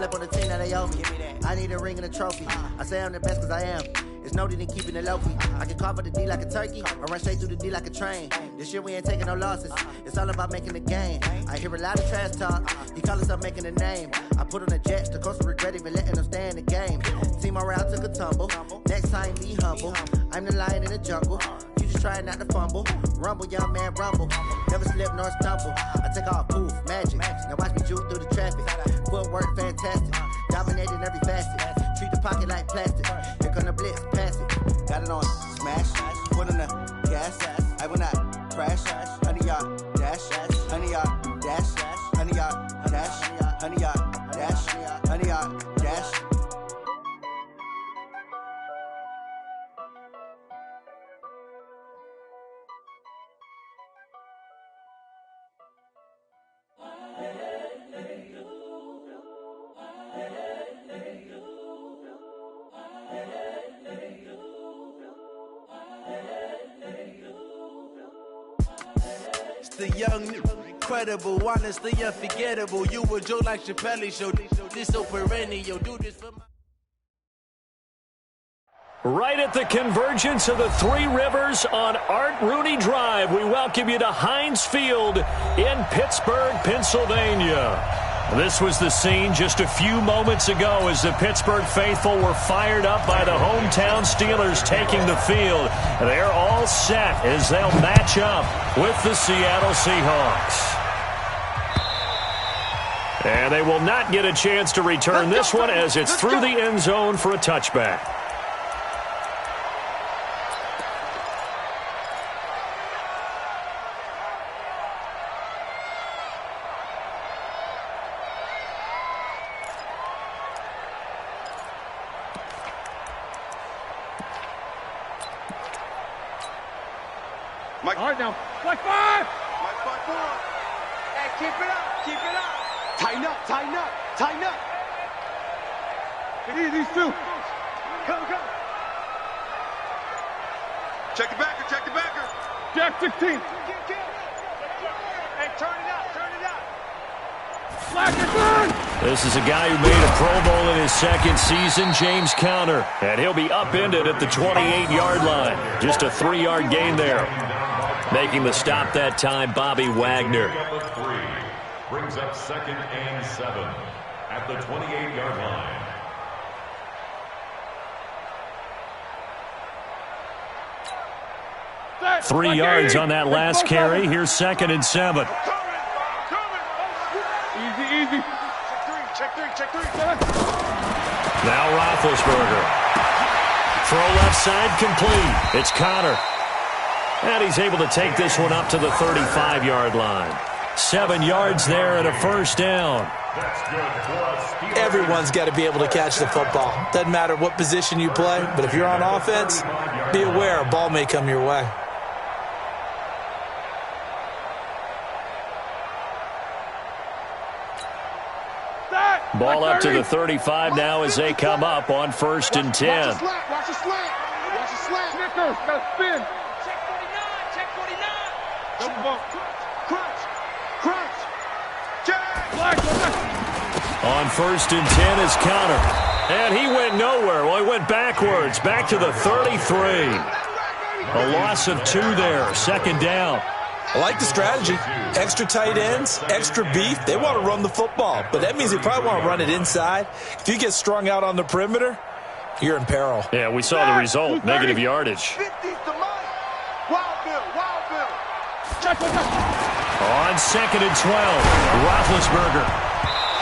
slept on the team, now they owe me. I need a ring and a trophy. I say I'm the best because I am. It's no need in keeping it low-key. I can carve up the D like a turkey, or run straight through the D like a train. This year we ain't taking no losses. It's all about making the game. I hear a lot of trash talk. He call himself making a name. I put on the Jets, the coast regret even letting them stay in the game. Team morale took a tumble. Next time be humble. I'm the lion in the jungle. You just trying not to fumble. Rumble, young man, rumble. Never slip nor stumble. I take off, poof, magic. Now watch me juke through the traffic. Footwork fantastic. Dominating every facet. Treat the pocket like plastic. Here come the blitz, pass it. Got it on smash. Put on the gas. I will not crash. 100-yard dash. 100-yard dash. 100-yard dash. 100-yard dash. 100-yard dash. The young, incredible, honestly unforgettable. You a joke like Chappelle show. This so perennial. Do this for my. Right at the convergence of the Three Rivers on Art Rooney Drive, we welcome you to Heinz Field in Pittsburgh, Pennsylvania. This was the scene just a few moments ago as the Pittsburgh faithful were fired up by the hometown Steelers taking the field. They're all set as they'll match up with the Seattle Seahawks. And they will not get a chance to return this one as it's through the end zone for a touchback. All right now, like 5! Like 5-4. Hey, keep it up, keep it up. Tighten up, tighten up, tighten up. Get easy, these two. Come. Check the backer, check the backer. Jack 16. Hey, turn it out. Slack it, burn! This is a guy who made a Pro Bowl in his second season, James Conner. And he'll be upended at the 28-yard line. Just a 3-yard gain there. Making the stop that time, Bobby Wagner. Number 3 brings up 2nd and 7 at the 28-yard line. Set. 3 yards on that last carry. Here's 2nd and 7. Easy. Check three. Now Roethlisberger. Throw left side complete. It's Conner. And he's able to take this one up to the 35-yard line. 7 yards there and a first down. Everyone's got to be able to catch the football. Doesn't matter what position you play, but if you're on offense, be aware a ball may come your way. Ball up to the 35 now as they come up on 1st and 10. Watch the slant. Snickers, got to spin. Check 49. Double bump. Crunch. Black. On 1st and 10 is Conner. And he went nowhere. Well, he went backwards, back to the 33. A loss of 2 there, 2nd down. I like the strategy. Extra tight ends, extra beef. They want to run the football, but that means they probably want to run it inside. If you get strung out on the perimeter, you're in peril. Yeah, we saw the result, negative yardage. 50's the money. Wild Bill. On 2nd and 12, Roethlisberger.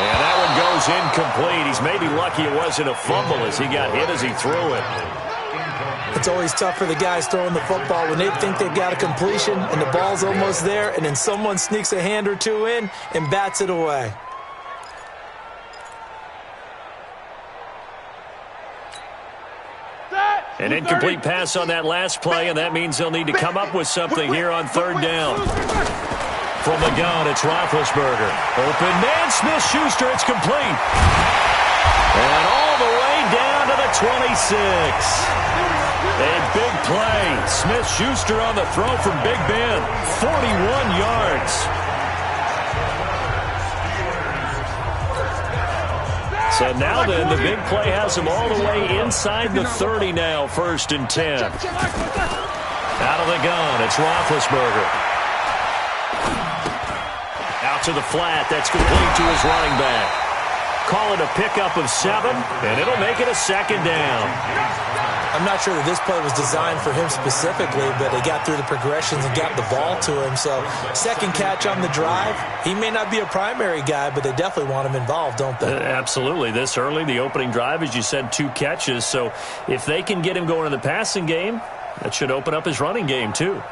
And that one goes incomplete. He's maybe lucky it wasn't a fumble as he got hit as he threw it. It's always tough for the guys throwing the football when they think they've got a completion and the ball's almost there, and then someone sneaks a hand or two in and bats it away. An incomplete pass on that last play, and that means they'll need to come up with something here on 3rd down. From the gun, it's Roethlisberger. Open man, Smith-Schuster, it's complete. And all the way down to the 26. A big play. Smith-Schuster on the throw from Big Ben. 41 yards. So now then, the big play has him all the way inside the 30 now, 1st and 10. Out of the gun, it's Roethlisberger. Out to the flat, that's complete to his running back. Call it a pickup of 7, and it'll make it a 2nd down. I'm not sure that this play was designed for him specifically, but he got through the progressions and got the ball to him. So 2nd catch on the drive. He may not be a primary guy, but they definitely want him involved, don't they? Absolutely. This early, the opening drive, as you said, 2 catches. So if they can get him going in the passing game, that should open up his running game too.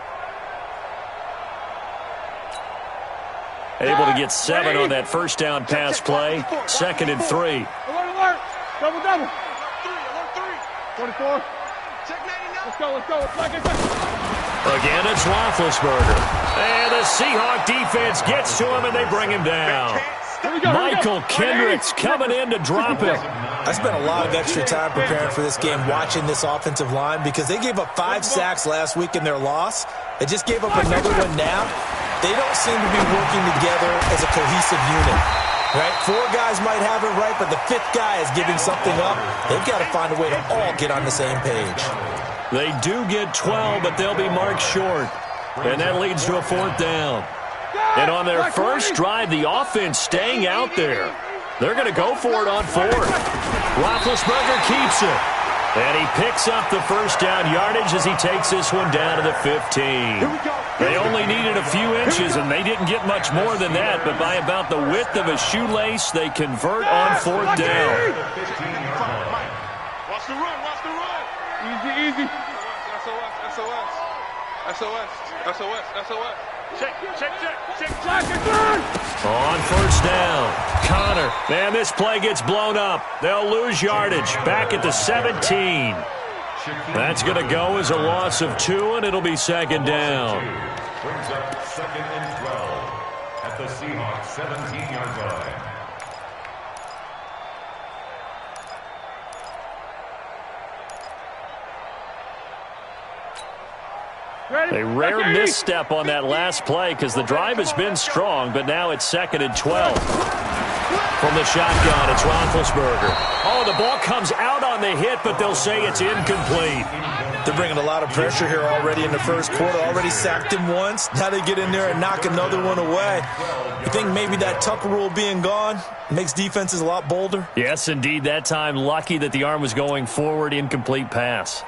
Able to get 7 on that 1st down pass play. 2nd and 3. Alert. Double. 24. Let's go. Again, it's Roethlisberger. And the Seahawk defense gets to him, and they bring him down. Michael Kendricks coming in to drop him. I spent a lot of extra time preparing for this game, watching this offensive line, because they gave up 5 sacks last week in their loss. They just gave up another one now. They don't seem to be working together as a cohesive unit. Right? 4 guys might have it right, but the 5th guy is giving something up. They've got to find a way to all get on the same page. They do get 12, but they'll be marked short. And that leads to a 4th down. And on their first drive, the offense staying out there. They're going to go for it on 4th. Roethlisberger keeps it. And he picks up the 1st down yardage as he takes this one down to the 15. They only needed a few inches, and they didn't get much more than that. But by about the width of a shoelace, they convert on 4th down. Watch the run. Easy. SOS. Check. On 1st down, Connor. Man, this play gets blown up. They'll lose yardage. Back at the 17. That's going to go as a loss of 2, and it'll be 2nd down. Brings up 2nd and 12 at the Seahawks 17-yard line. A rare misstep on that last play because the drive has been strong, but now it's 2nd and 12. From the shotgun, it's Roethlisberger. Oh, the ball comes out on the hit, but they'll say it's incomplete. They're bringing a lot of pressure here already in the 1st quarter. Already sacked him once. Now they get in there and knock another one away. You think maybe that Tucker rule being gone makes defenses a lot bolder? Yes, indeed. That time, lucky that the arm was going forward, incomplete pass.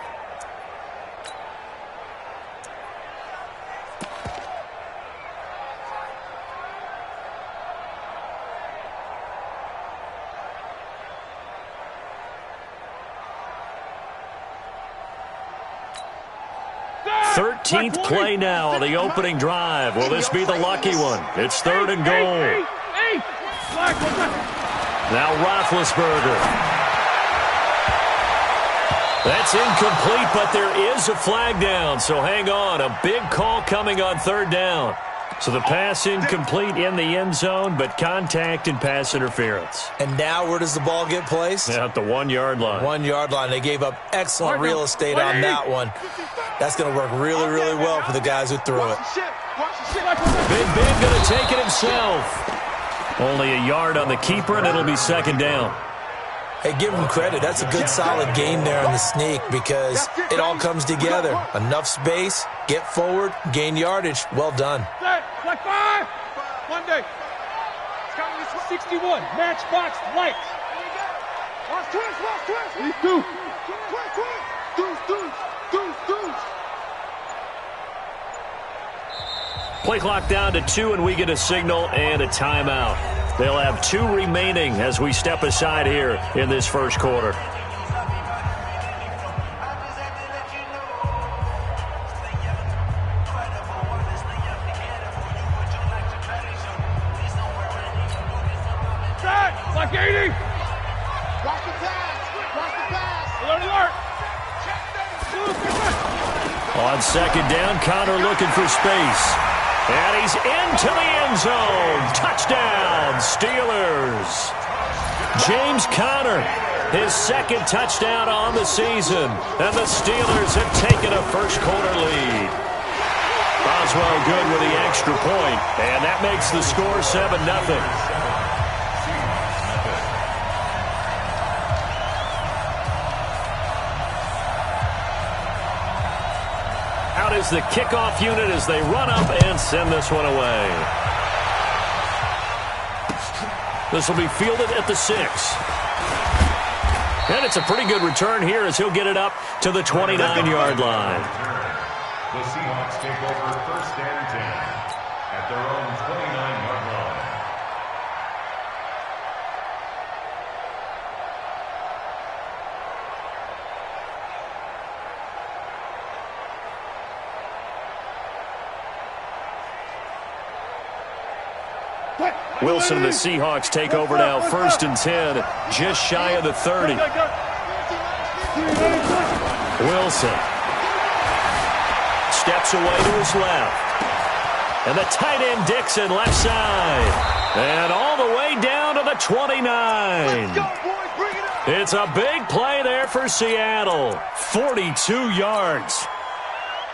Thirteenth play now on the opening drive. Will this be the lucky one? It's 3rd and goal. Now Roethlisberger. That's incomplete, but there is a flag down, so hang on. A big call coming on 3rd down. So the pass incomplete in the end zone, but contact and pass interference. And now where does the ball get placed? At the 1-yard line. 1-yard line. They gave up excellent real estate on that one. That's going to work really, really well for the guys who threw it. Big Ben going to take it himself. Only a yard on the keeper, and it'll be 2nd down. Hey, give him credit. That's a good, solid game there on the sneak because it all comes together. Enough space, get forward, gain yardage. Well done. Like 5. Monday. 61. Matchbox lights. Lost twist. These 2. Deuce. Play clock down to 2, and we get a signal and a timeout. They'll have 2 remaining as we step aside here in this 1st quarter. Like 80. Watch the pass. Alert. On 2nd down, Connor looking for space. And he's into the end zone. Touchdown, Steelers. James Conner, his 2nd touchdown on the season. And the Steelers have taken a 1st quarter lead. Boswell good with the extra point. And that makes the score 7-0. is the kickoff unit as they run up and send this one away. This will be fielded at the 6. And it's a pretty good return here as he'll get it up to the 29-yard line. The Seahawks take over 1st and 10 at their own 29-yard line. Wilson and the Seahawks take over now, 1st and 10, just shy of the 30. Wilson steps away to his left. And the tight end Dixon left side. And all the way down to the 29. It's a big play there for Seattle. 42 yards.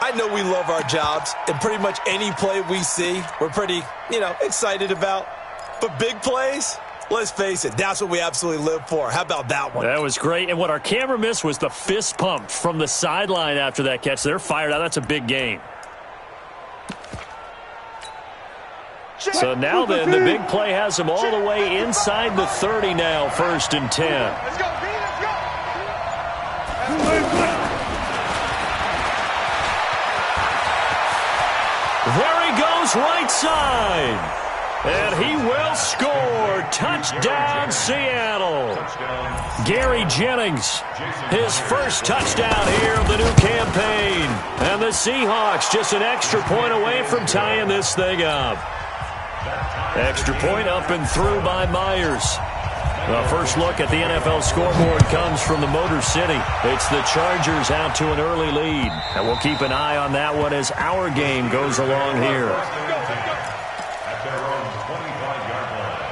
I know we love our jobs, and pretty much any play we see, we're pretty, excited about. But big plays, let's face it, that's what we absolutely live for. How about that one? That was great. And what our camera missed was the fist pump from the sideline after that catch. They're fired out. That's a big gain. So now then, the big play has them all the way inside the 30 now, 1st and 10. Let's go, B, let's go. There he goes, right side. And he will score. Touchdown, Seattle. Gary Jennings, his first touchdown here of the new campaign. And the Seahawks just an extra point away from tying this thing up. Extra point up and through by Myers. The first look at the NFL scoreboard comes from the Motor City. It's the Chargers out to an early lead. And we'll keep an eye on that one as our game goes along here. At their own 25-yard line.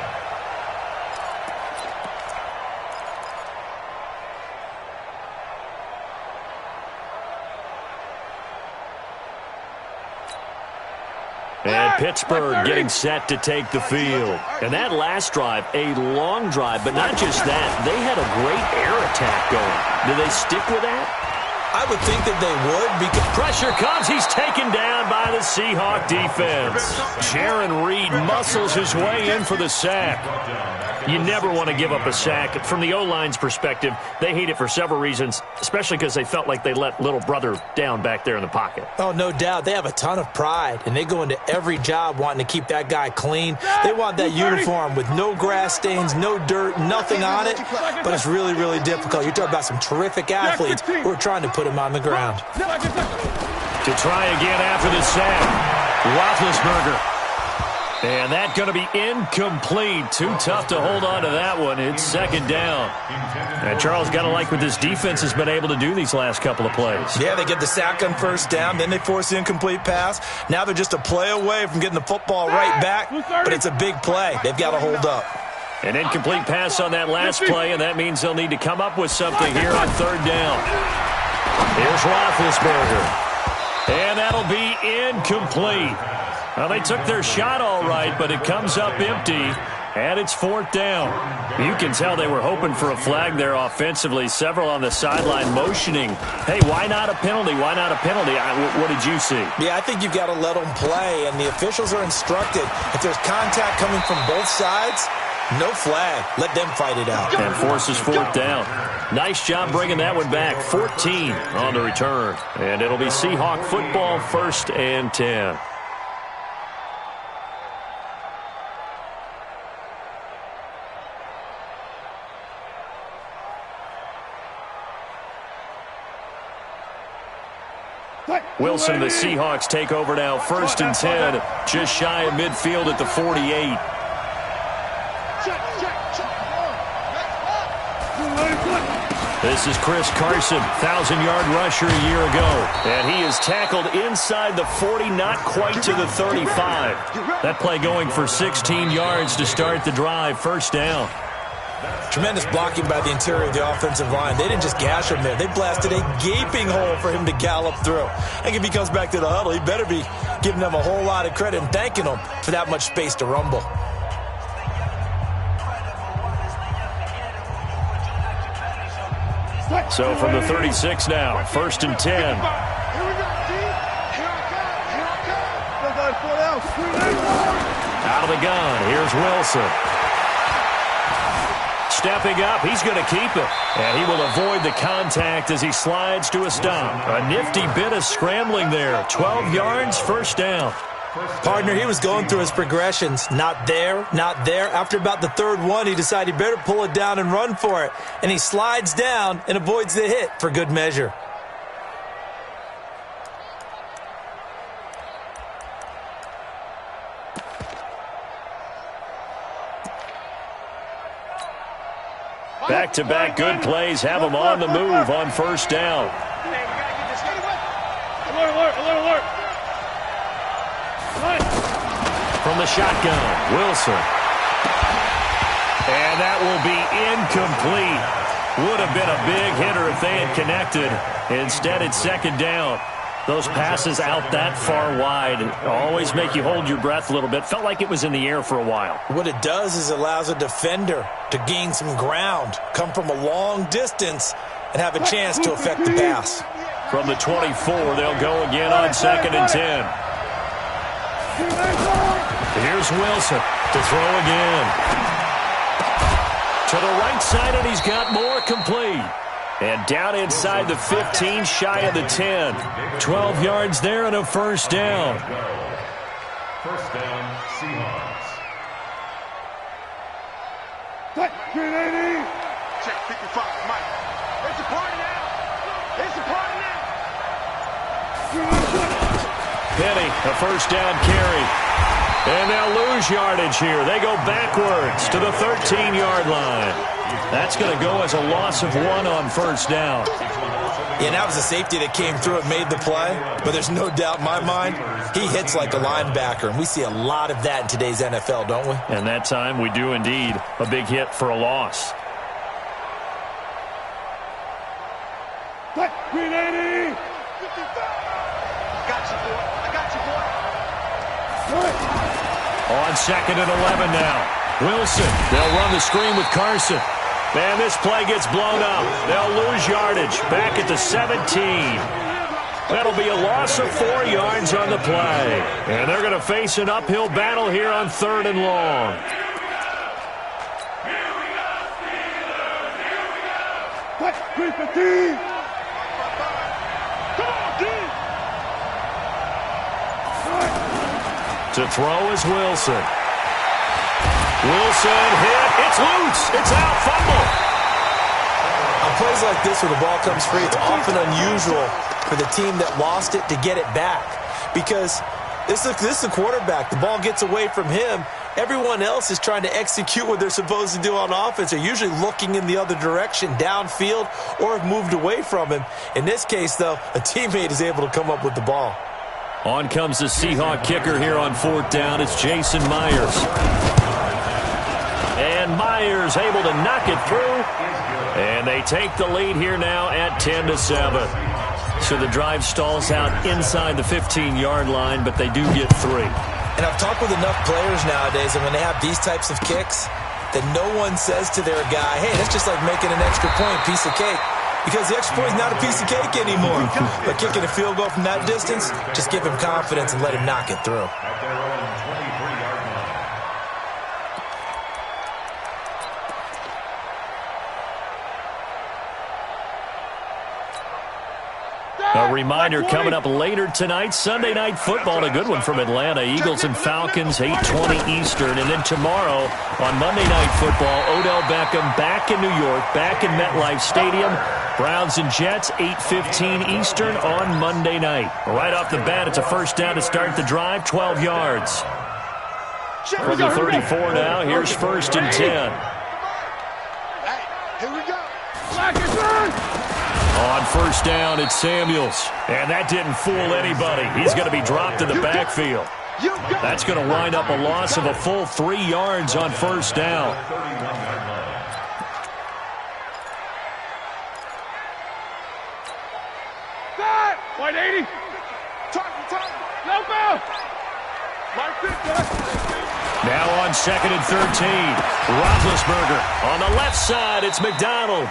And Pittsburgh getting set to take the field. And that last drive, a long drive, but not just that. They had a great air attack going. Do they stick with that? I would think that they would because pressure comes. He's taken down by the Seahawk defense. Jaron Reed muscles his way in for the sack. You never want to give up a sack. From the O-line's perspective, they hate it for several reasons, especially because they felt like they let little brother down back there in the pocket. Oh, no doubt. They have a ton of pride, and they go into every job wanting to keep that guy clean. They want that uniform with no grass stains, no dirt, nothing on it, but it's really, really difficult. You're talking about some terrific athletes who are trying to put him on the ground. To try again after the sack, Roethlisberger. And that's going to be incomplete. Too tough to hold on to that one. It's 2nd down. And Charles, got to like what this defense has been able to do these last couple of plays. Yeah, they get the sack on 1st down, then they force the incomplete pass. Now they're just a play away from getting the football right back, but it's a big play. They've got to hold up. An incomplete pass on that last play, and that means they'll need to come up with something here on 3rd down. Here's Roethlisberger. And that'll be incomplete. Well, they took their shot all right, but it comes up empty, and it's 4th down. You can tell they were hoping for a flag there offensively. Several on the sideline motioning, hey, why not a penalty? Why not a penalty? What did you see? Yeah, I think you've got to let them play, and the officials are instructed. If there's contact coming from both sides, no flag. Let them fight it out. And forces 4th down. Nice job bringing that one back. 14 on the return. And it'll be Seahawk football, 1st and 10. Wilson and the Seahawks take over now, 1st and 10, just shy of midfield at the 48. This is Chris Carson, 1,000-yard rusher a year ago. And he is tackled inside the 40, not quite to the 35. That play going for 16 yards to start the drive, 1st down. Tremendous blocking by the interior of the offensive line. They didn't just gash him there. They blasted a gaping hole for him to gallop through. And if he comes back to the huddle, he better be giving them a whole lot of credit and thanking them for that much space to rumble. So from the 36 now, 1st and 10. Out of the gun, here's Wilson. Stepping up, he's going to keep it. And he will avoid the contact as he slides to a stop. A nifty bit of scrambling there. 12 yards, first down. Partner, he was going through his progressions. Not there, not there. After about the third one, he decided he better pull it down and run for it. And he slides down and avoids the hit for good measure. Back-to-back good plays have him on the move on first down. Alert. From the shotgun, Wilson. And that will be incomplete. Would have been a big hitter if they had connected. Instead, it's second down. Those passes out that far wide always make you hold your breath a little bit. Felt like it was in the air for a while. What it does is it allows a defender to gain some ground, come from a long distance, and have a chance to affect the pass. From the 24, they'll go again on 2nd and 10. Here's Wilson to throw again. To the right side, and he's got more complete. And down inside the 15, shy of the 10. 12 yards there and a first down. First down, Seahawks. Check 55, Mike. It's a party now. Penny, a first down carry. And they'll lose yardage here. They go backwards to the 13-yard line. That's going to go as a loss of 1 on first down. Yeah, and that was a safety that came through and made the play. But there's no doubt in my mind, he hits like a linebacker. And we see a lot of that in today's NFL, don't we? And that time we do indeed. A big hit for a loss. I got you, boy. On 2nd and 11 now. Wilson, they'll run the screen with Carson. And this play gets blown up. They'll lose yardage back at the 17. That'll be a loss of 4 yards on the play. And they're going to face an uphill battle here on 3rd and long. To throw is Wilson. Wilson hit. It's loose. It's out. Fumble. On plays like this where the ball comes free, it's often unusual for the team that lost it to get it back. Because this is the quarterback. The ball gets away from him. Everyone else is trying to execute what they're supposed to do on offense. They're usually looking in the other direction, downfield, or have moved away from him. In this case, though, a teammate is able to come up with the ball. On comes the Seahawk kicker here on 4th down. It's Jason Myers. And Myers able to knock it through. And they take the lead here now at 10-7. So the drive stalls out inside the 15-yard line, but they do get 3. And I've talked with enough players nowadays, and when they have these types of kicks, that no one says to their guy, hey, that's just like making an extra point, piece of cake. Because the extra point is not a piece of cake anymore. But kicking a field goal from that distance, just give him confidence and let him knock it through. At their own 23-yard line. A reminder coming up later tonight, Sunday Night Football, a good one from Atlanta. Eagles and Falcons, 8:20 Eastern. And then tomorrow on Monday Night Football, Odell Beckham back in New York, back in MetLife Stadium. Browns and Jets, 8:15 Eastern on Monday night. Right off the bat, it's a first down to start the drive, 12 yards. From the 34 now, here's 1st and 10. Hey, here we go. Black is on. On first down, it's Samuels. And that didn't fool anybody. He's going to be dropped in the backfield. That's going to wind up a loss of a full 3 yards on first down. 31-yard line. White 80. Target. No foul. Like this, guys. Now on 2nd and 13. Roethlisberger on the left side. It's McDonald.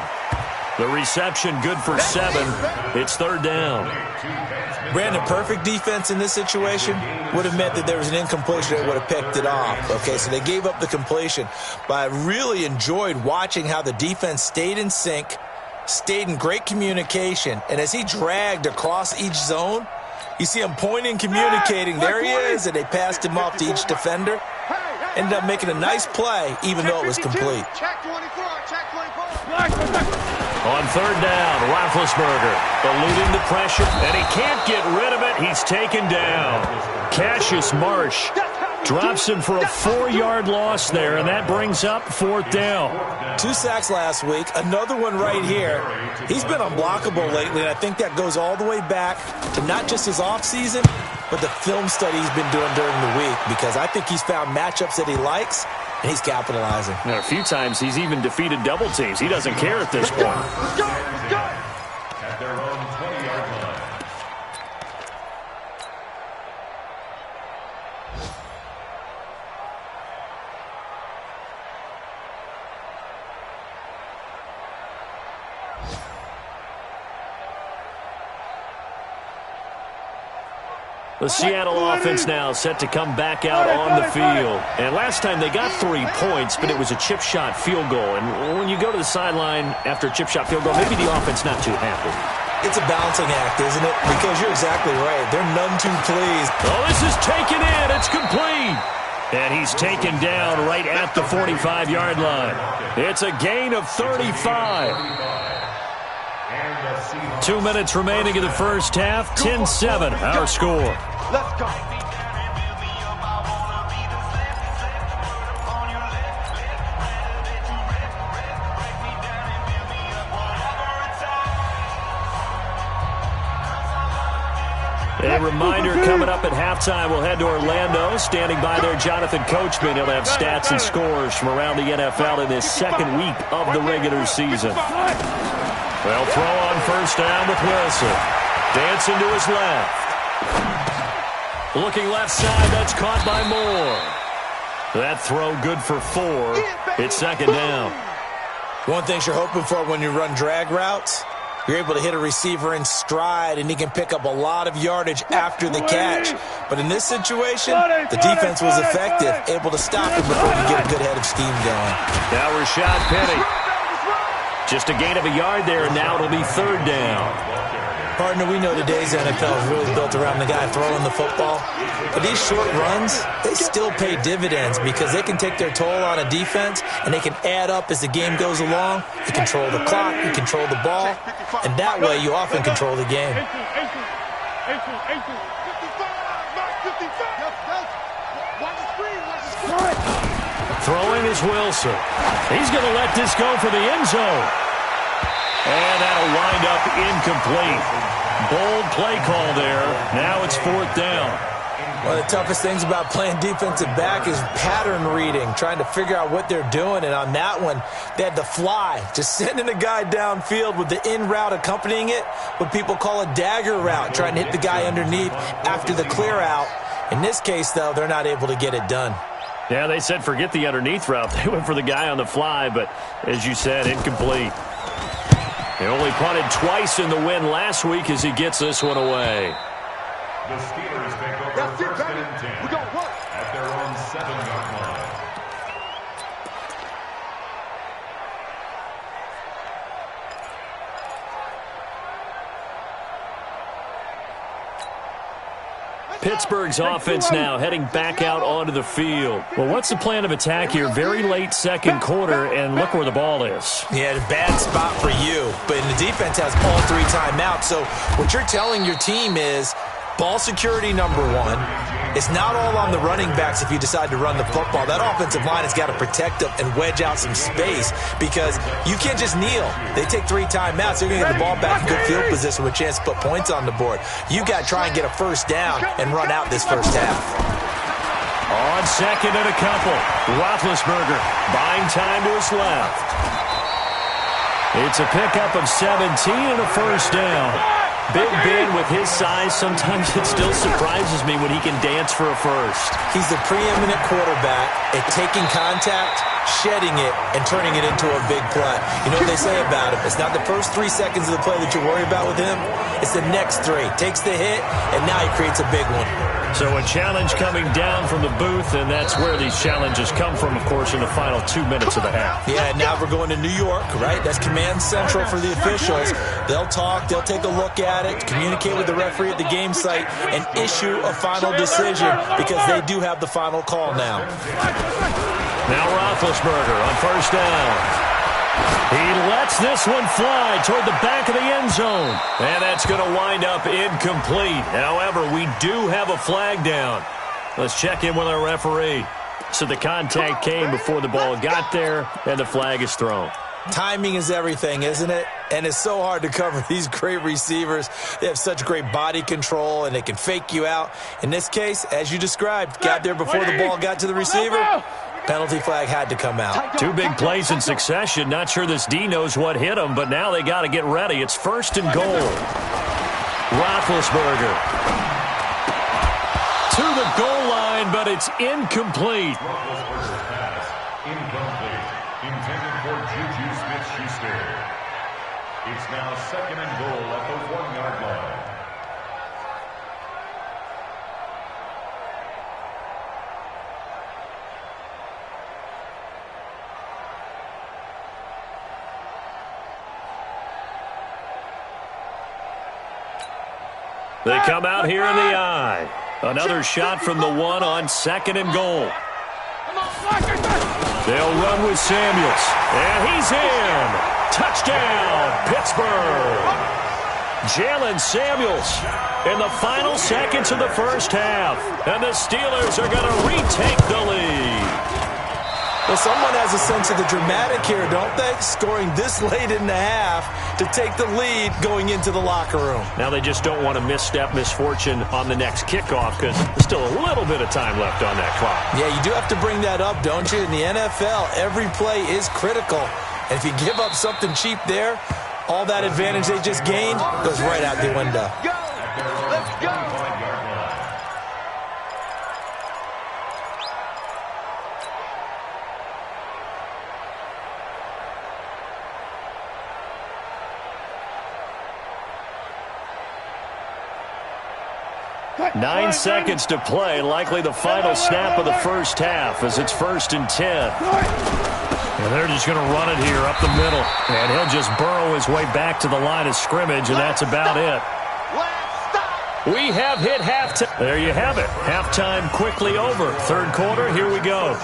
The reception good for 7. It's third down. Brandon, perfect defense in this situation would have meant that there was an incompletion that would have picked it off. Okay, so they gave up the completion. But I really enjoyed watching how the defense stayed in sync, stayed in great communication, and as he dragged across each zone, you see him pointing, communicating. There he is, and they passed him off to each defender. Ended up making a nice play, even though it was complete. Check 24, check 24. On third down, Roethlisberger eluding the pressure, and he can't get rid of it. He's taken down. Cassius Marsh drops him for a 4-yard loss there, and that brings up fourth down. 2 sacks last week, another one right here. He's been unblockable lately, and I think that goes all the way back to not just his offseason, but the film study he's been doing during the week, because I think he's found matchups that he likes, and he's capitalizing. Now, a few times he's even defeated double teams. He doesn't care at this point. Let's go, let's go. At their own 20-yard line. The Seattle offense now set to come back out on the field. And last time they got 3 points, but it was a chip shot field goal. And when you go to the sideline after a chip shot field goal, maybe the offense not too happy. It's a balancing act, isn't it? Because you're exactly right. They're none too pleased. Oh, this is taken in. It's complete. And he's taken down right at the 45-yard line. It's a gain of 35. 2 minutes remaining in the first half. 10-7, our score. Let's go. A reminder coming up at halftime. We'll head to Orlando. Standing by there, Jonathan Coachman. He'll have stats and scores from around the NFL in this second week of the regular season. They'll throw on first down with Wilson. Dancing to his left. Looking left side, that's caught by Moore. That throw good for 4. It's second down. One thing you're hoping for when you run drag routes, you're able to hit a receiver in stride, and he can pick up a lot of yardage after the catch. But in this situation, the defense was effective, able to stop him before he get a good head of steam going. Now Rashad Penny. Just a gain of a yard there, and now it'll be third down. Partner, we know today's NFL is really built around the guy throwing the football. But these short runs, they still pay dividends because they can take their toll on a defense, and they can add up as the game goes along. You control the clock, you control the ball, and that way you often control the game. Throwing is Wilson. He's going to let this go for the end zone. And that'll wind up incomplete. Bold play call there. Now it's fourth down. One of the toughest things about playing defensive back is pattern reading, trying to figure out what they're doing. And on that one, they had to fly, just sending a guy downfield with the in route accompanying it, what people call a dagger route, trying to hit the guy underneath after the clear out. In this case, though, they're not able to get it done. Yeah, they said forget the underneath route. They went for the guy on the fly, but as you said, incomplete. He only punted twice in the win last week as he gets this one away. The Steelers take over first and 10 at their own 7-yard line. Pittsburgh's offense now heading back out onto the field. Well, what's the plan of attack here? Very late second quarter, and look where the ball is. Yeah, a bad spot for you, but the defense has all 3 timeouts. So what you're telling your team is ball security number 1. It's not all on the running backs if you decide to run the football. That offensive line has got to protect them and wedge out some space because you can't just kneel. They take 3 timeouts. They're going to get the ball back in good field position with a chance to put points on the board. You got to try and get a first down and run out this first half. On second and a couple, Roethlisberger buying time to his left. It's a pickup of 17 and a first down. Big Ben with his size, sometimes it still surprises me when he can dance for a first. He's the preeminent quarterback at taking contact shedding it and turning it into a big play. You know what they say about him? It's not the first 3 seconds of the play that you worry about with him. It's the next 3. Takes the hit, and now he creates a big one. So a challenge coming down from the booth, and that's where these challenges come from, of course, in the final 2 minutes of the half. Yeah, and now we're going to New York, right? That's command central for the officials. They'll talk, they'll take a look at it, communicate with the referee at the game site, and issue a final decision because they do have the final call now. Now Roethlisberger on first down. He lets this one fly toward the back of the end zone. And that's going to wind up incomplete. However, we do have a flag down. Let's check in with our referee. So the contact came before the ball got there, and the flag is thrown. Timing is everything, isn't it? And it's so hard to cover these great receivers. They have such great body control, and they can fake you out. In this case, as you described, got there before the ball got to the receiver. Penalty flag had to come out. 2 big plays in succession. Not sure this D knows what hit him, but now they got to get ready. It's first and goal. Roethlisberger to the goal line, but it's incomplete. Roethlisberger's pass, incomplete. Intended for Juju Smith-Schuster. It's now second and goal at the 1-yard line. They come out here in the eye. Another shot from the 1 on second and goal. They'll run with Samuels. And he's in. Touchdown, Pittsburgh. Jalen Samuels in the final seconds of the first half. And the Steelers are going to retake the lead. Well, someone has a sense of the dramatic here, don't they? Scoring this late in the half to take the lead going into the locker room. Now they just don't want to misfortune on the next kickoff because there's still a little bit of time left on that clock. Yeah, you do have to bring that up, don't you? In the NFL, every play is critical. And if you give up something cheap there, all that advantage they just gained goes right out the window. Go! Let's go! 9 seconds to play, likely the final snap of the first half as it's first and 10. And they're just going to run it here up the middle. And he'll just burrow his way back to the line of scrimmage, and that's about it. We have hit halftime. There you have it. Halftime quickly over. Third quarter, here we go.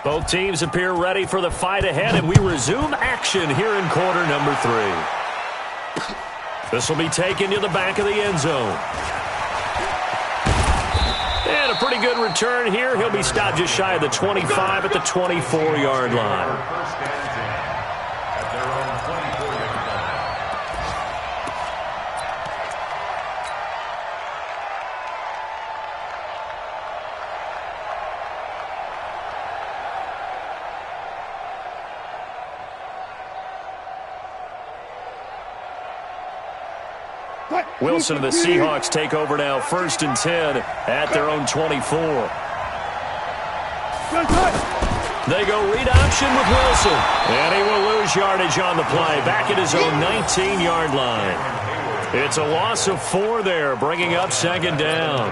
Both teams appear ready for the fight ahead, and we resume action here in quarter number 3. This will be taken to the back of the end zone. And a pretty good return here. He'll be stopped just shy of the 25 at the 24-yard line. Wilson and the Seahawks take over now, first and 10 at their own 24. They go read option with Wilson, and he will lose yardage on the play, back at his own 19-yard line. It's a loss of 4 there, bringing up second down.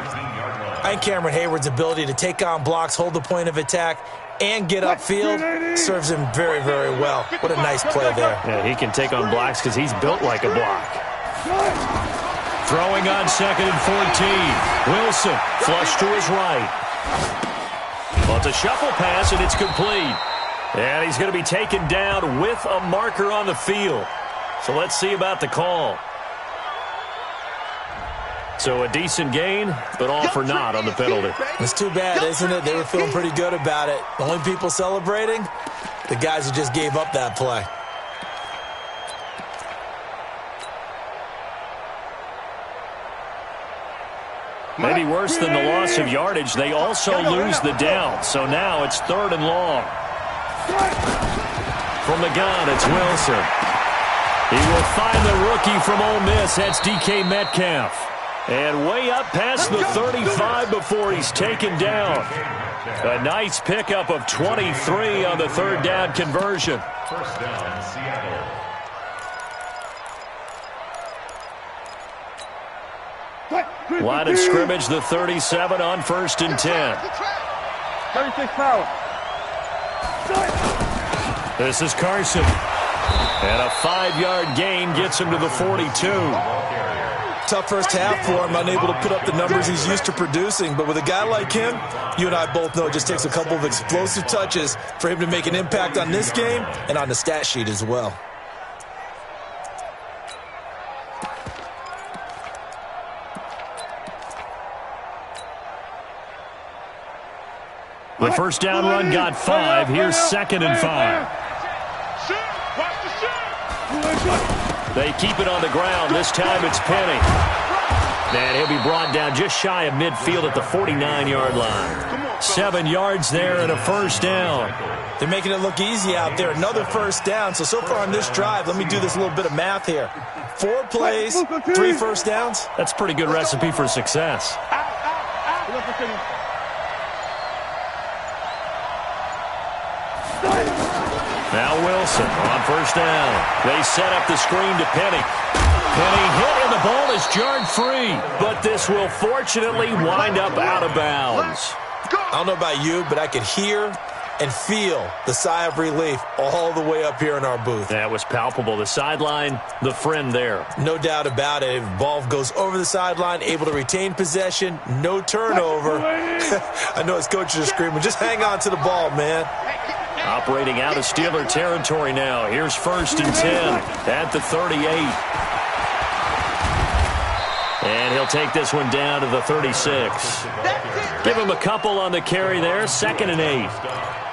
And Cameron Hayward's ability to take on blocks, hold the point of attack, and get upfield serves him very, very well. What a nice play there. Yeah, he can take on blocks because he's built like a block. Throwing on second and 14. Wilson flush to his right. Well, it's a shuffle pass, and it's complete. And he's going to be taken down with a marker on the field. So let's see about the call. So a decent gain, but all for naught on the penalty. It's too bad, isn't it? They were feeling pretty good about it. The only people celebrating, the guys who just gave up that play. Maybe worse than the loss of yardage, they also lose the down. So now it's 3rd and long. From the gun, it's Wilson. He will find the rookie from Ole Miss. That's DK Metcalf. And way up past the 35 before he's taken down. A nice pickup of 23 on the 3rd down conversion. First down, Seattle. Line of scrimmage, the 37 on 1st and 10. 36 power. This is Carson. And a 5-yard gain gets him to the 42. Tough first half for him, unable to put up the numbers he's used to producing. But with a guy like him, you and I both know it just takes a couple of explosive touches for him to make an impact on this game and on the stat sheet as well. The first down run got 5. Here's 2nd and 5. They keep it on the ground. This time it's Penny. And he'll be brought down just shy of midfield at the 49-yard line. 7 yards there and a first down. They're making it look easy out there. Another first down. So far on this drive, let me do this little bit of math here. 4 plays, 3 first downs. That's a pretty good recipe for success. Now Wilson on first down. They set up the screen to Penny. Penny hit and the ball is jarred free. But this will fortunately wind up out of bounds. I don't know about you, but I could hear and feel the sigh of relief all the way up here in our booth. That was palpable. The sideline, the friend there. No doubt about it. Ball goes over the sideline, able to retain possession, no turnover. I know his coaches are screaming, just hang on to the ball, man. Operating out of Steeler territory now. Here's 1st and 10 at the 38. And he'll take this one down to the 36. Give him a couple on the carry there. 2nd and 8.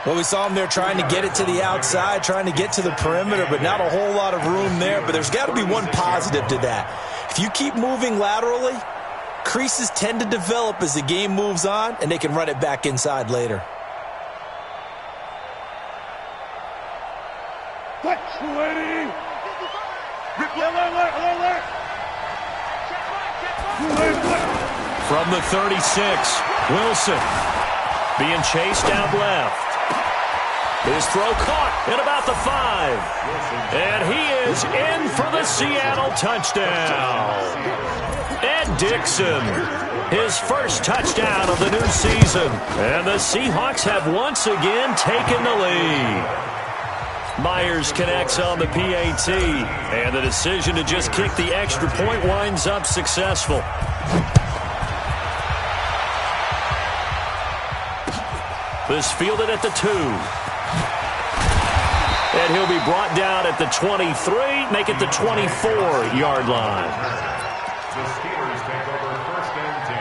Well, we saw him there trying to get it to the outside, trying to get to the perimeter, but not a whole lot of room there. But there's got to be one positive to that. If you keep moving laterally, creases tend to develop as the game moves on, and they can run it back inside later. From the 36, Wilson being chased out left. His throw caught at about the 5. And he is in for the Seattle touchdown. Ed Dixon, his first touchdown of the new season. And the Seahawks have once again taken the lead. Myers connects on the PAT, and the decision to just kick the extra point winds up successful. This fielded at the 2. And he'll be brought down at the 23, make it the 24-yard line. The Steelers take over 1st and 10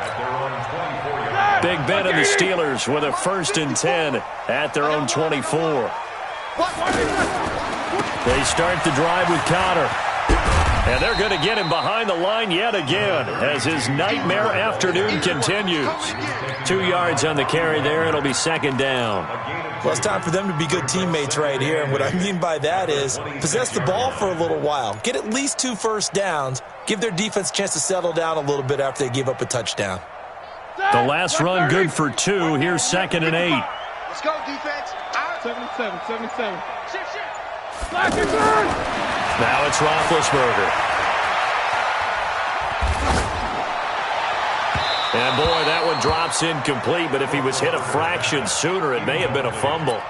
at their own 24-yard line. Big Ben and the Steelers with a 1st and 10 at their own 24. They start the drive with Cotter. And they're going to get him behind the line yet again as his nightmare afternoon continues. 2 yards on the carry there. It'll be 2nd down. Well, it's time for them to be good teammates right here. And what I mean by that is possess the ball for a little while. Get at least 2 first downs. Give their defense a chance to settle down a little bit after they give up a touchdown. The last run good for 2. Here's 2nd and 8. Let's go, defense. 77. Shift. Now it's Roethlisberger. And boy, that one drops incomplete, but if he was hit a fraction sooner, it may have been a fumble.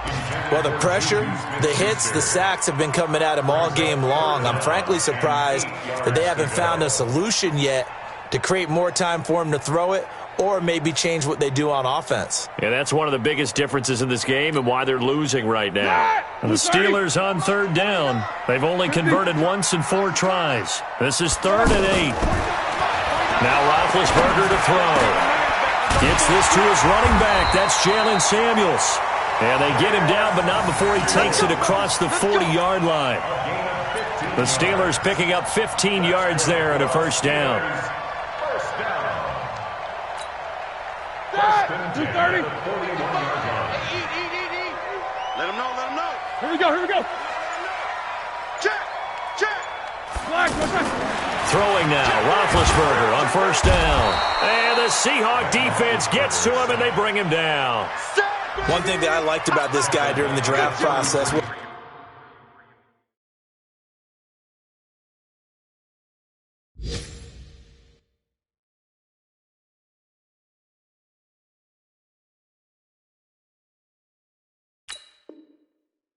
Well, the pressure, the hits, the sacks have been coming at him all game long. I'm frankly surprised that they haven't found a solution yet to create more time for him to throw it, or maybe change what they do on offense. Yeah, that's one of the biggest differences in this game and why they're losing right now. And the Steelers on 3rd down. They've only converted once in 4 tries. This is 3rd and 8. Now Roethlisberger to throw. Gets this to his running back. That's Jalen Samuels. And they get him down, but not before he takes it across the 40-yard line. The Steelers picking up 15 yards there and a first down. First and 10 230. at the 41-yard line. Eat. Let him know. Here we go. Check. Flag. Throwing now, Roethlisberger on first down. And the Seahawk defense gets to him, and they bring him down. One thing that I liked about this guy during the draft process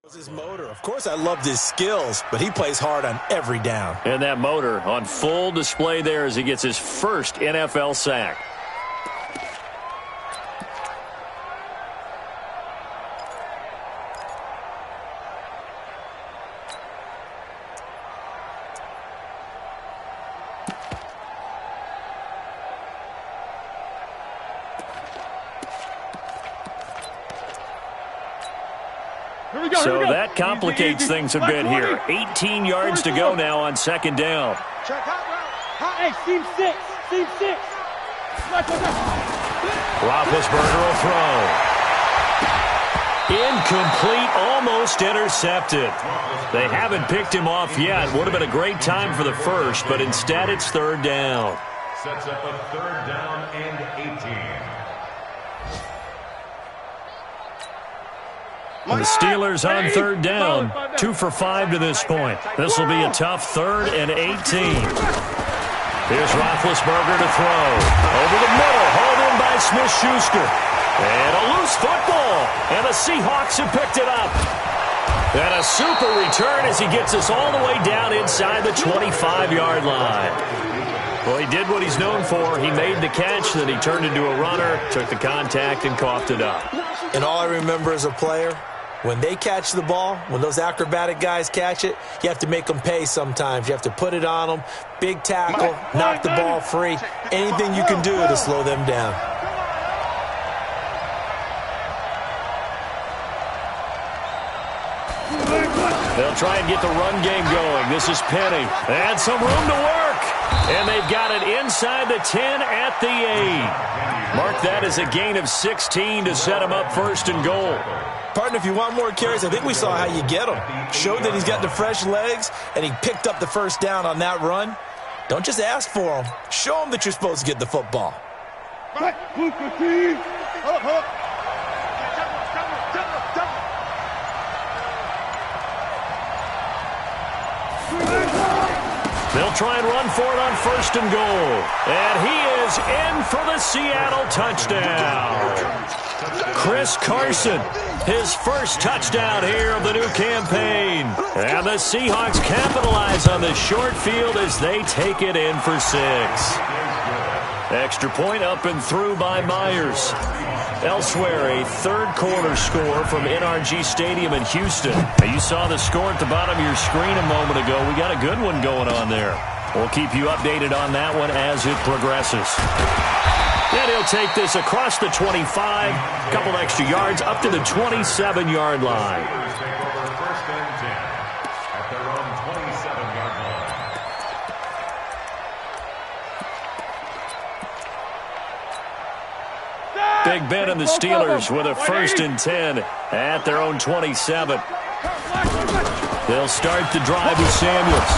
was his motor. Of course, I loved his skills, but he plays hard on every down. And that motor on full display there as he gets his first NFL sack. So that complicates things a bit here. 18 yards to go now on second down. Check hot route. Hey, seam six. Roethlisberger will throw. Incomplete, almost intercepted. They haven't picked him off yet. Would have been a great time for the first, but instead it's third down. Sets up a third down and 18. And the Steelers on third down. 2 for 5 to this point. This will be a tough third and 18. Here's Roethlisberger to throw. Over the middle, hauled in by Smith-Schuster. And a loose football. And the Seahawks have picked it up. And a super return as he gets us all the way down inside the 25-yard line. Well, he did what he's known for. He made the catch, then he turned into a runner, took the contact, and coughed it up. And all I remember as a player, when they catch the ball, when those acrobatic guys catch it, you have to make them pay sometimes. You have to put it on them, big tackle, knock the ball free, anything you can do to slow them down. They'll try and get the run game going. This is Penny. And some room to work. And they've got it inside the 10 at the 8. Mark that as a gain of 16 to set him up first and goal. Partner, if you want more carries, I think we saw how you get him. Showed that he's got the fresh legs, and he picked up the first down on that run. Don't just ask for him. Show him that you're supposed to get the football. They'll try and run for it on first and goal. And he is in for the Seattle touchdown. Chris Carson, his first touchdown here of the new campaign. And the Seahawks capitalize on the short field as they take it in for 6. Extra point up and through by Myers. Elsewhere, a third-quarter score from NRG Stadium in Houston. You saw the score at the bottom of your screen a moment ago. We got a good one going on there. We'll keep you updated on that one as it progresses. And he'll take this across the 25, a couple extra yards, up to the 27-yard line. First and 10 at their own 27-yard line. Big Ben and the Steelers with a first and 10 at their own 27. They'll start the drive with Samuels.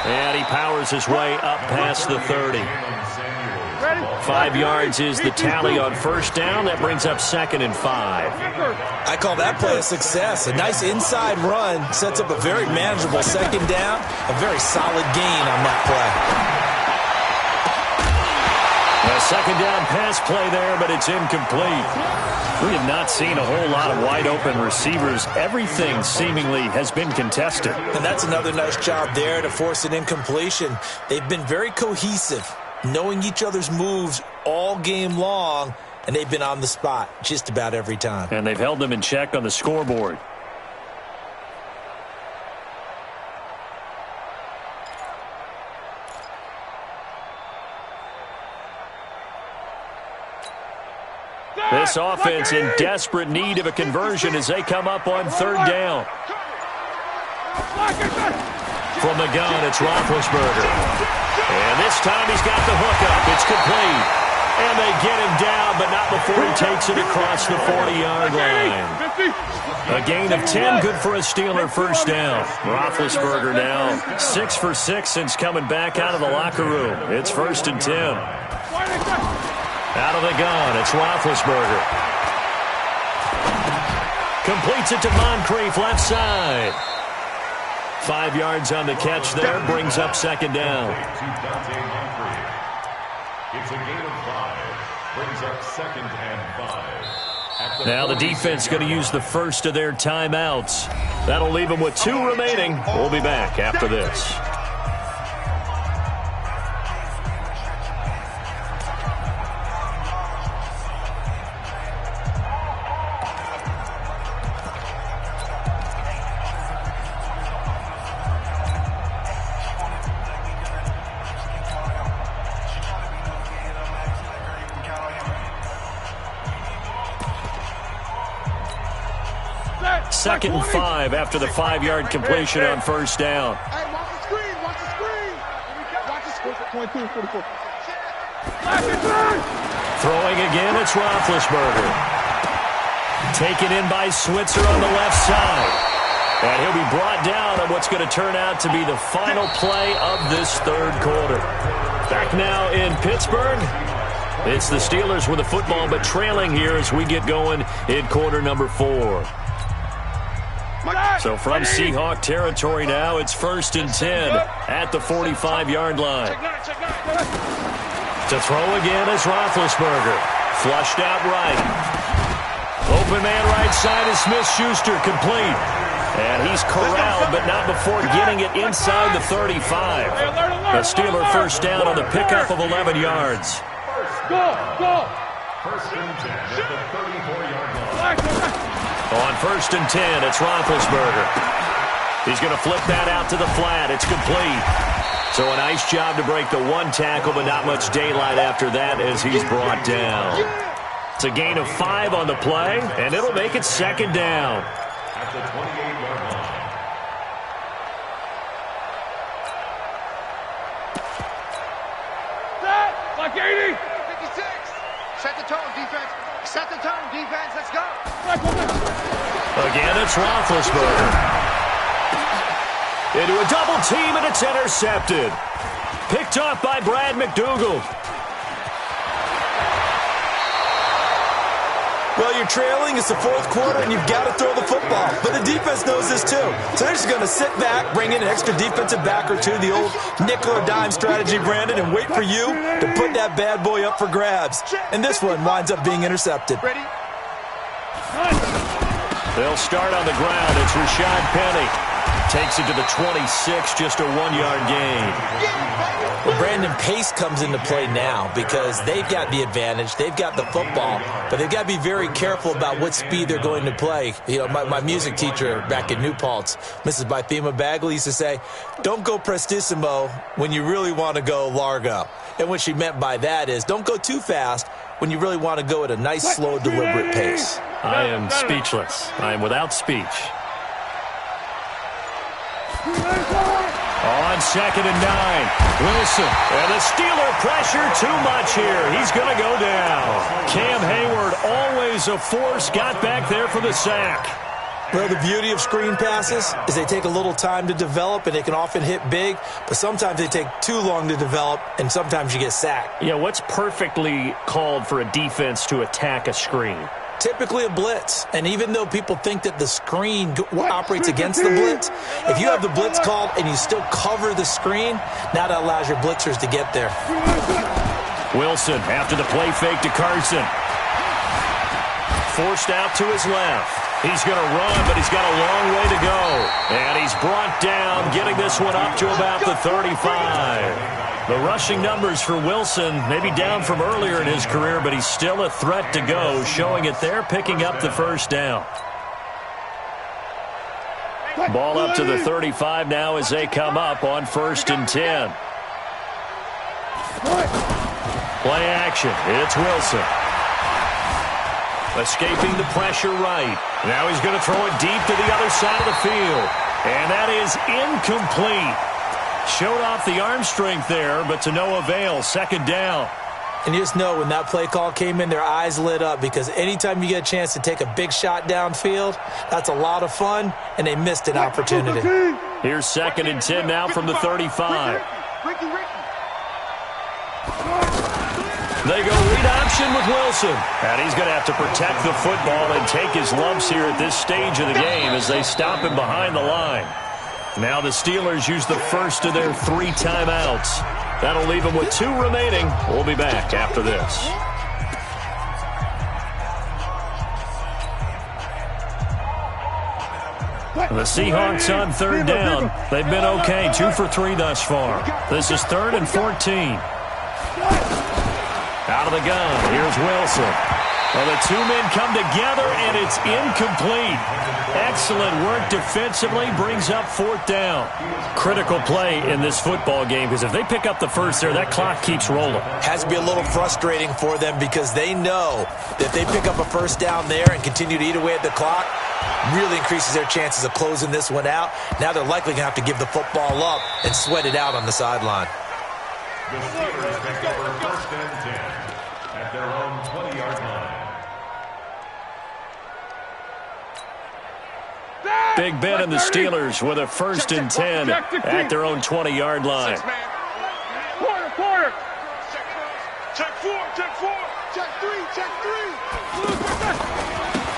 And he powers his way up past the 30. 5 yards is the tally on first down. That brings up second and 5. I call that play a success. A nice inside run sets up a very manageable second down. A very solid gain on that play. A second down pass play there, but it's incomplete. We have not seen a whole lot of wide-open receivers. Everything seemingly has been contested. And that's another nice job there to force an incompletion. They've been very cohesive, knowing each other's moves all game long, and they've been on the spot just about every time. And they've held them in check on the scoreboard. This offense in desperate need of a conversion as they come up on third down. From the gun, it's Roethlisberger. And this time he's got the hookup. It's complete. And they get him down, but not before he takes it across the 40-yard line. A gain of 10, good for a Steeler first down. Roethlisberger now 6 for 6 since coming back out of the locker room. It's 1st and 10. Out of the gun, it's Roethlisberger. Completes it to Moncrief, left side. 5 yards on the catch there, brings up 2nd down. It's a gain of 5, brings up 2nd and 5. Now the defense going to use the first of their timeouts. That'll leave them with 2 remaining. We'll be back after this. Second and 5 after the 5-yard completion on first down. Hey, watch the screen, watch the screen. Watch the screen. 22, 44. Throwing again, it's Roethlisberger. Taken in by Switzer on the left side. And he'll be brought down on what's going to turn out to be the final play of this 3rd quarter. Back now in Pittsburgh. It's the Steelers with the football, but trailing here as we get going in quarter number 4. So from Seahawk territory now, it's 1st and 10 at the 45-yard line. To throw again is Roethlisberger. Flushed out right. Open man right side is Smith-Schuster, complete. And he's corralled, but not before getting it inside the 35. The Steeler first down on the pickup of 11 yards. Go! 1st and 10 at the 34-yard line. On 1st and 10, it's Roethlisberger. He's going to flip that out to the flat. It's complete. So a nice job to break the 1 tackle, but not much daylight after that as he's brought down. It's a gain of 5 on the play, and it'll make it 2nd down. At the 28-yard line. Set! Like 80! 56. Set the tone, defense. Set the tone, defense. Let's go. Again, it's Roethlisberger. Into a double team, and it's intercepted. Picked off by Brad McDougald. Well, you're trailing. It's the 4th quarter, and you've got to throw the football. But the defense knows this, too. So they're just going to sit back, bring in an extra defensive back or 2, the old nickel or dime strategy, Brandon, and wait for you to put that bad boy up for grabs. And this one winds up being intercepted. Ready? They'll start on the ground. It's Rashad Penny. Takes it to the 26, just a 1-yard gain. Well, Brandon, pace comes into play now because they've got the advantage. They've got the football, but they've got to be very careful about what speed they're going to play. You know, my music teacher back in New Paltz, Mrs. Bythema Bagley, used to say, don't go prestissimo when you really want to go largo. And what she meant by that is don't go too fast when you really want to go at a nice, slow, deliberate pace. I am speechless. I am without speech. On 2nd and 9, Wilson. And the Steeler pressure too much here. He's going to go down. Cam Hayward, always a force, got back there for the sack. Well, the beauty of screen passes is they take a little time to develop, and they can often hit big, but sometimes they take too long to develop, and sometimes you get sacked. Yeah, what's perfectly called for a defense to attack a screen? Typically a blitz, and even though people think that the screen operates against the blitz, if you have the blitz called and you still cover the screen, now that allows your blitzers to get there. Wilson after the play fake to Carson. Forced out to his left. He's going to run, but he's got a long way to go. And he's brought down, getting this one up to about the 35. The rushing numbers for Wilson maybe down from earlier in his career, but he's still a threat to go, showing it there, picking up the first down. Ball up to the 35 now as they come up on 1st and 10. Play action. It's Wilson. Escaping the pressure right. Now he's going to throw it deep to the other side of the field. And that is incomplete. Showed off the arm strength there, but to no avail. 2nd down. And you just know when that play call came in, their eyes lit up because anytime you get a chance to take a big shot downfield, that's a lot of fun, and they missed an opportunity. Here's 2nd and 10 now from the 35. They go read option with Wilson. And he's going to have to protect the football and take his lumps here at this stage of the game as they stop him behind the line. Now the Steelers use the first of their 3 timeouts. That'll leave them with 2 remaining. We'll be back after this. The Seahawks on 3rd down. They've been okay, 2 for 3 thus far. This is 3rd and 14. Out of the gun, here's Wilson. Well, the 2 men come together, and it's incomplete. Excellent work defensively, brings up 4th down. Critical play in this football game, because if they pick up the first there, that clock keeps rolling. Has to be a little frustrating for them because they know that if they pick up a first down there and continue to eat away at the clock, really increases their chances of closing this one out. Now they're likely going to have to give the football up and sweat it out on the sideline. The Steelers take over 1st and 10 at their own 20-yard line. Big Ben and the Steelers with a 1st and 10 at their own 20-yard line. Quarter. Check 4. Check 3.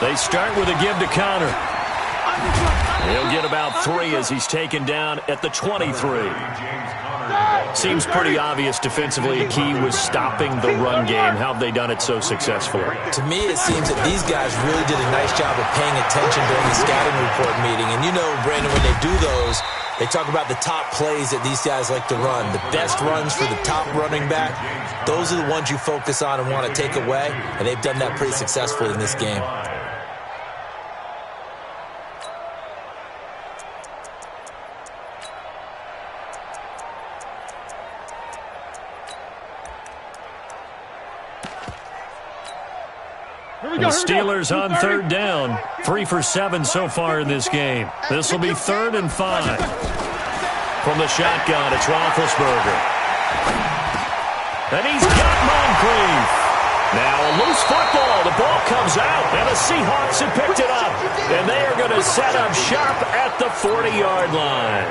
They start with a give to Connor. He'll get about 3 as he's taken down at the 23. Seems pretty obvious defensively a key was stopping the run game. How have they done it so successfully? To me, it seems that these guys really did a nice job of paying attention during the scouting report meeting. And you know, Brandon, when they do those, they talk about the top plays that these guys like to run. The best runs for the top running back, those are the ones you focus on and want to take away. And they've done that pretty successfully in this game. The Steelers on 3rd down. 3 for 7 so far in this game. This will be 3rd and 5. From the shotgun, it's Roethlisberger. And he's got Moncrief. Now a loose football. The ball comes out, and the Seahawks have picked it up. And they are going to set up shop at the 40-yard line.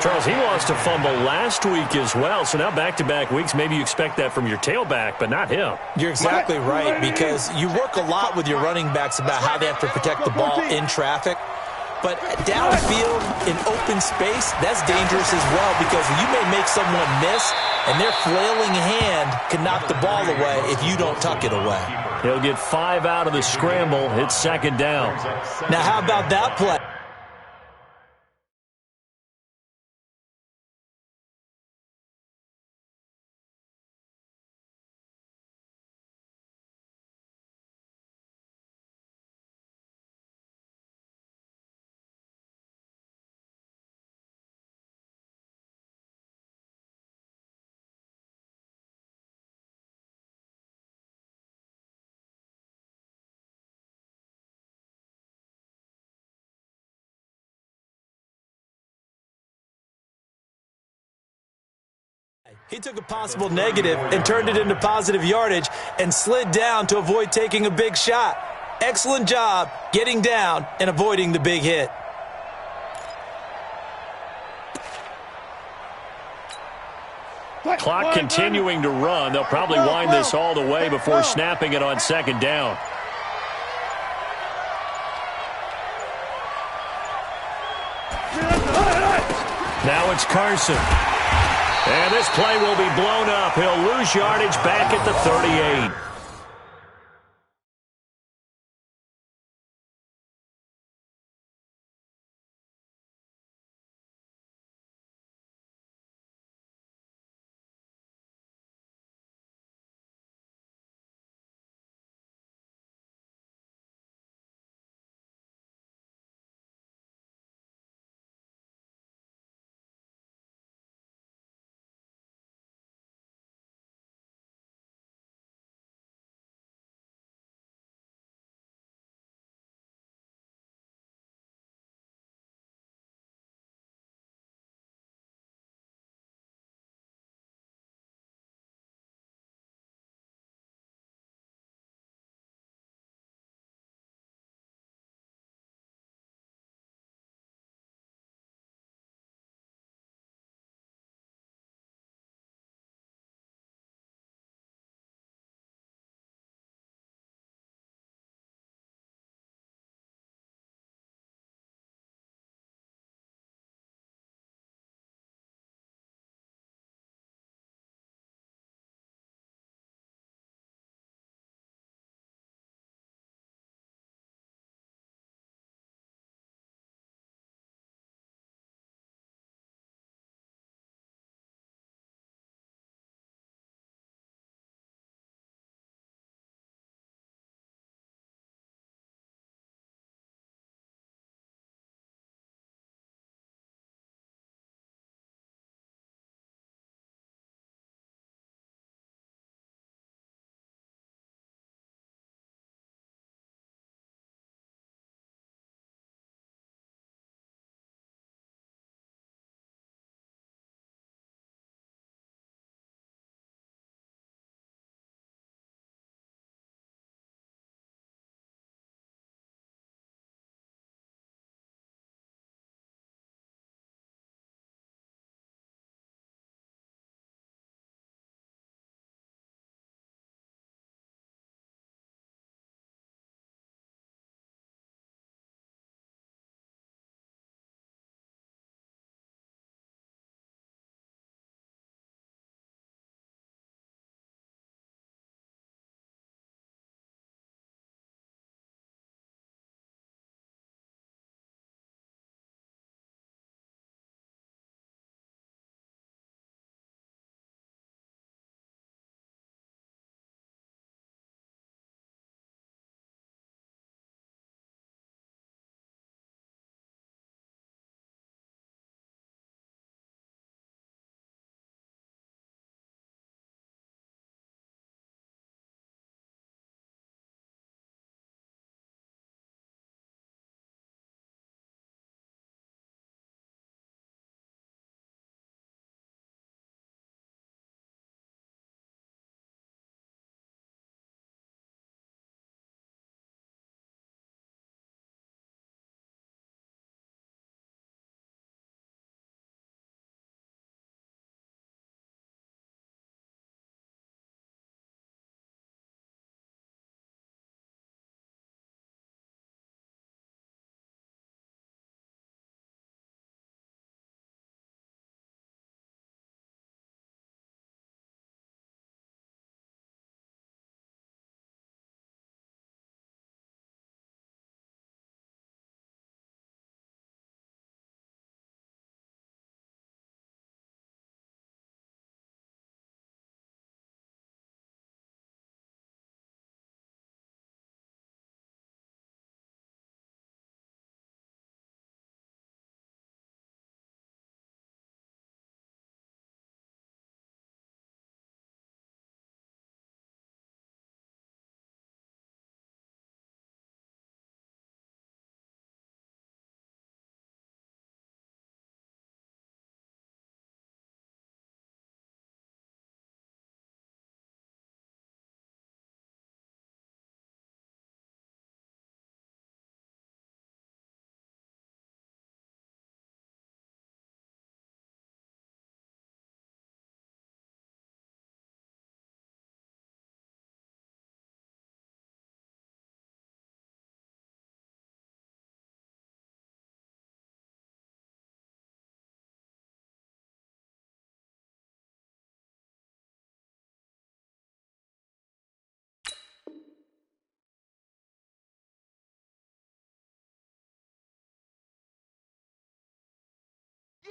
Charles, he lost a fumble last week as well, so now back-to-back weeks, maybe you expect that from your tailback, but not him. You're exactly right, because you work a lot with your running backs about how they have to protect the ball in traffic. But downfield in open space, that's dangerous as well, because you may make someone miss, and their flailing hand can knock the ball away if you don't tuck it away. He'll get 5 out of the scramble. It's 2nd down. Now, how about that play? He took a possible negative and turned it into positive yardage and slid down to avoid taking a big shot. Excellent job getting down and avoiding the big hit. Clock continuing to run. They'll probably wind this all the way before snapping it on 2nd down. Now it's Carson. And this play will be blown up. He'll lose yardage back at the 38.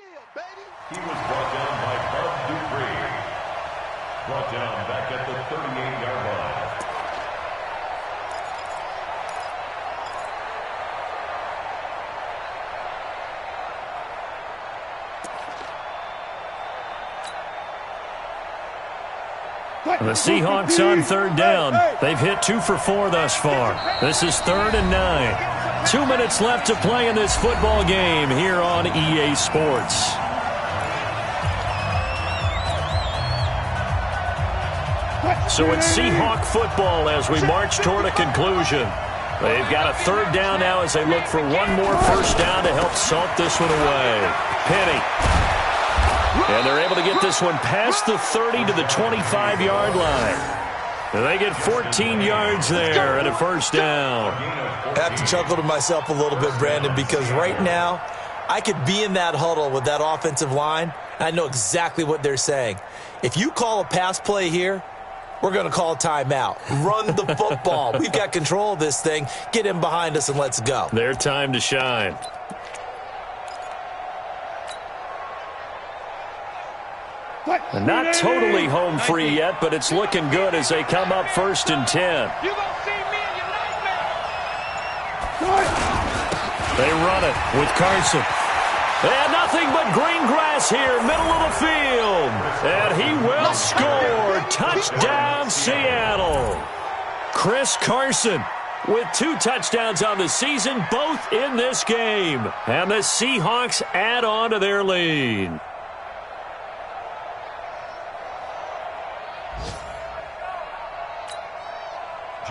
He was brought down by Bud Dupree. Brought down back at the 38-yard line. The Seahawks on third down. They've hit 2 for 4 thus far. This is 3rd and 9. 2 minutes left to play in this football game here on EA Sports. So it's Seahawk football as we march toward a conclusion. They've got a 3rd down now as they look for one more first down to help salt this one away. Penny. And they're able to get this one past the 30 to the 25-yard line. And they get 14 yards there and a first down. I have to chuckle to myself a little bit, Brandon, because right now I could be in that huddle with that offensive line. I know exactly what they're saying. If you call a pass play here, we're going to call timeout. Run the football. We've got control of this thing. Get in behind us and let's go. Their time to shine. And not totally home free yet, but it's looking good as they come up 1st and 10. You gonna see me in your nightmare. They run it with Carson. They had nothing but green grass here, middle of the field. And he will score. Touchdown, Seattle. Chris Carson with 2 touchdowns on the season, both in this game. And the Seahawks add on to their lead.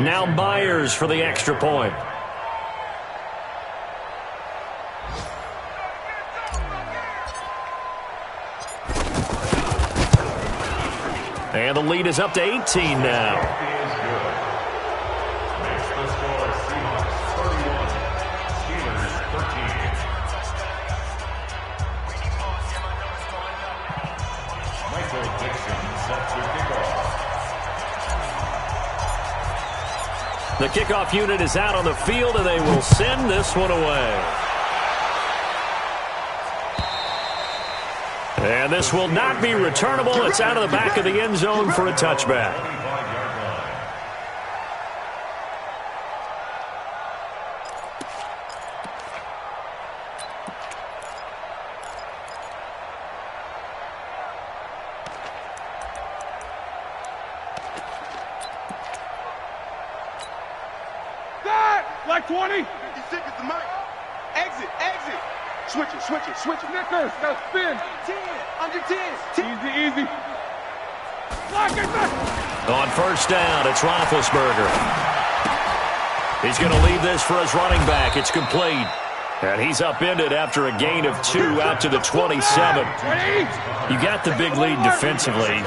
Now Myers for the extra point. And the lead is up to 18 now. Makes the score Seahawks 31, Steelers 13. Michael Dixon set to kick off. The kickoff unit is out on the field, and they will send this one away. And this will not be returnable. It's out of the back of the end zone for a touchback. Like 20. 50 seconds to make. Exit. Switch it. Nickers, now spin. 10, under 10. Easy. Lock it back. On first down, it's Roethlisberger. He's going to leave this for his running back. It's complete. And he's upended after a gain of 2 out to the 27. You got the big lead defensively.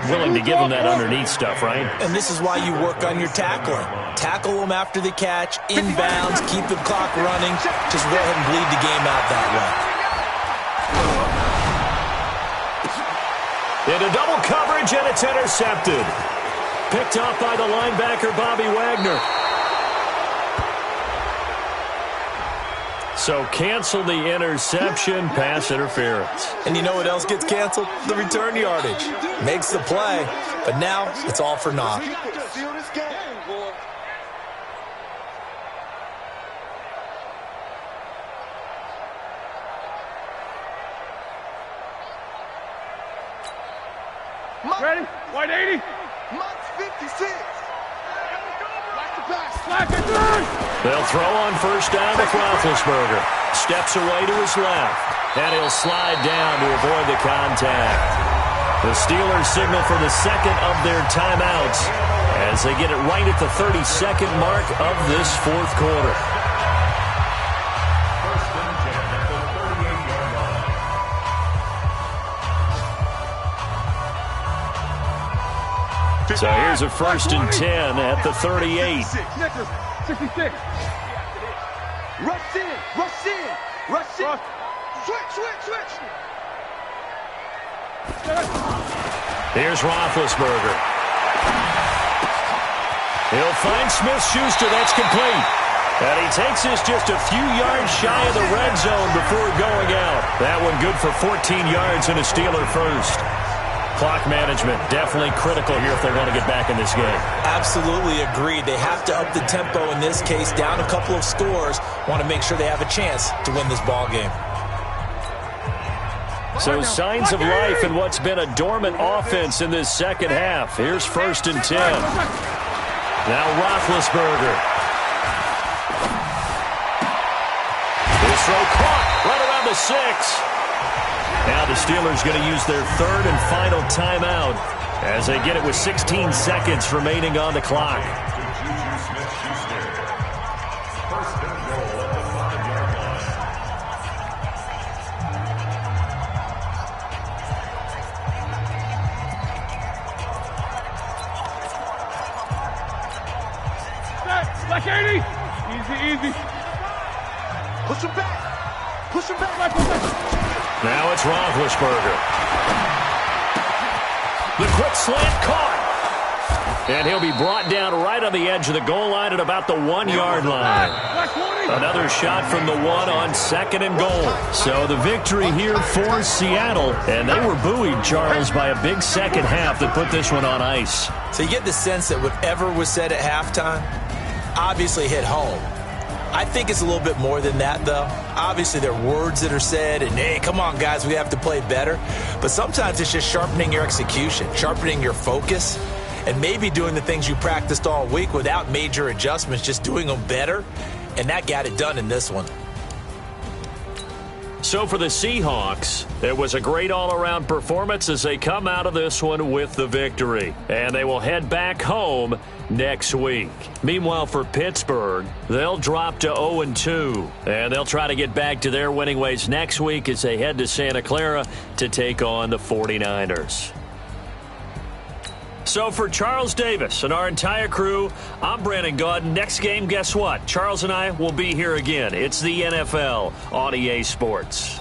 Willing to give him that underneath stuff, right? And this is why you work on your tackling. Tackle them after the catch, inbounds, keep the clock running. Just go ahead and bleed the game out that way. Into double coverage, and it's intercepted. Picked off by the linebacker, Bobby Wagner. So cancel the interception, pass interference. And you know what else gets canceled? The return yardage. Makes the play, but now it's all for naught. Ready? White 80. Mike's 56. Like the pass. Slack it. They'll throw on first down with Roethlisberger. Steps away to his left. And he'll slide down to avoid the contact. The Steelers signal for the second of their timeouts as they get it right at the 32nd mark of this fourth quarter. So here's a 1st and 10 at the 38. 66. Rush in. Switch. Here's Roethlisberger. He'll find Smith-Schuster. That's complete. And he takes this just a few yards shy of the red zone before going out. That one good for 14 yards and a Steeler first. Clock management definitely critical here if they want to get back in this game. Absolutely agreed. They have to up the tempo in this case, down a couple of scores, want to make sure they have a chance to win this ball game. So signs of life in what's been a dormant offense in this second half. Here's 1st and 10. Now Roethlisberger. This throw caught right around the 6. Now the Steelers going to use their 3rd and final timeout as they get it with 16 seconds remaining on the clock. Black 80. Easy. Push him back. Push him back. Now it's Roethlisberger. The quick slant caught. And he'll be brought down right on the edge of the goal line at about the 1-yard line. Another shot from the 1 on 2nd and goal. So the victory here for Seattle. And they were buoyed, Charles, by a big second half that put this one on ice. So you get the sense that whatever was said at halftime obviously hit home. I think it's a little bit more than that, though. Obviously, there are words that are said, and, hey, come on, guys, we have to play better. But sometimes it's just sharpening your execution, sharpening your focus, and maybe doing the things you practiced all week without major adjustments, just doing them better, and that got it done in this one. So for the Seahawks, it was a great all-around performance as they come out of this one with the victory. And they will head back home next week. Meanwhile, for Pittsburgh, they'll drop to 0-2. And they'll try to get back to their winning ways next week as they head to Santa Clara to take on the 49ers. So for Charles Davis and our entire crew, I'm Brandon Gaudin. Next game, guess what? Charles and I will be here again. It's the NFL on EA Sports.